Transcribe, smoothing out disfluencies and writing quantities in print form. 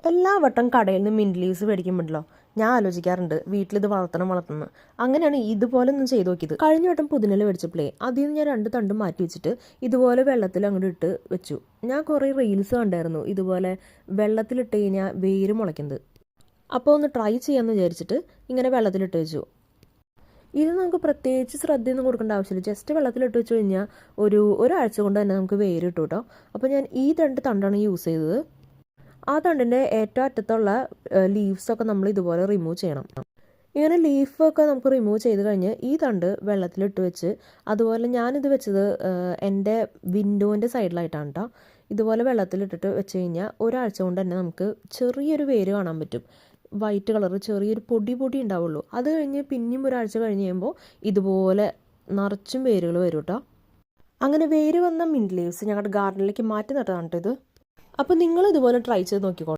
എല്ലാ വട്ടം കടയിൽ നിന്ന് മിൻറ്റ് ലീവ്സ് മേടിക്കുമ്പോഴല്ലോ ഞാൻ ആലോചിക്കാറുണ്ട് വീട്ടിലിത് വളർത്തണം. അങ്ങനെയാണ് ഇതുപോലെ ഒന്ന് ചെയ്ത് നോക്കിയത്. കഴിഞ്ഞ വട്ടം പുതിനല മേടിച്ചപ്പോഴേ അതിൽ നിന്ന് ഞാൻ 2 തണ്ട് മാറ്റി വെച്ചിട്ട് ഇതുപോലെ വെള്ളത്തിൽ അങ്ങോട്ട് ഇട്ട് വെച്ചു. ഞാൻ കുറേ റീൽസ് കണ്ടായിരുന്നു ഇതുപോലെ വെള്ളത്തിലിട്ട് കഴിഞ്ഞാൽ വേര് മുളയ്ക്കുന്നത്. അപ്പോൾ ഒന്ന് ട്രൈ ചെയ്യാമെന്ന് വിചാരിച്ചിട്ട് ഇങ്ങനെ വെള്ളത്തിലിട്ട് വെച്ചു. ഇത് നമുക്ക് പ്രത്യേകിച്ച് ശ്രദ്ധയൊന്നും കൊടുക്കേണ്ട ആവശ്യമില്ല. ജസ്റ്റ് വെള്ളത്തിലിട്ട് വെച്ച് കഴിഞ്ഞാൽ ഒരാഴ്ച കൊണ്ട് തന്നെ നമുക്ക് വേര് കിട്ടും കേട്ടോ. അപ്പോൾ ഞാൻ ഈ 2 തണ്ടാണ് യൂസ് ചെയ്തത്. ആ തണ്ടിൻ്റെ ഏറ്റവും അറ്റത്തുള്ള ലീവ്സൊക്കെ നമ്മൾ ഇതുപോലെ റിമൂവ് ചെയ്യണം. ഇങ്ങനെ ലീഫൊക്കെ നമുക്ക് റിമൂവ് ചെയ്ത് കഴിഞ്ഞ് ഈ തണ്ട് വെള്ളത്തിലിട്ട് വെച്ച്, അതുപോലെ ഞാനിത് വെച്ചത് എൻ്റെ വിൻഡോൻ്റെ സൈഡിലായിട്ടാണ് കേട്ടോ. ഇതുപോലെ വെള്ളത്തിലിട്ടിട്ട് വെച്ച് കഴിഞ്ഞാൽ ഒരാഴ്ച കൊണ്ട് തന്നെ നമുക്ക് ചെറിയൊരു വേര് കാണാൻ പറ്റും. വൈറ്റ് കളർ ചെറിയൊരു പൊടി ഉണ്ടാവുള്ളൂ. അത് കഴിഞ്ഞ് പിന്നെയും ഒരാഴ്ച കഴിഞ്ഞ് കഴിയുമ്പോൾ ഇതുപോലെ നിറച്ചും വേരുകൾ വരും കേട്ടോ. അങ്ങനെ വേര് വന്ന മിൻറ്റ് ലീവ്സ് ഞങ്ങളുടെ ഗാർഡനിലേക്ക് മാറ്റി നട്ടതാണ് കേട്ടോ ഇത്. അപ്പോൾ നിങ്ങൾ ഇതുപോലെ ട്രൈ ചെയ്ത് നോക്കിക്കോളൂ.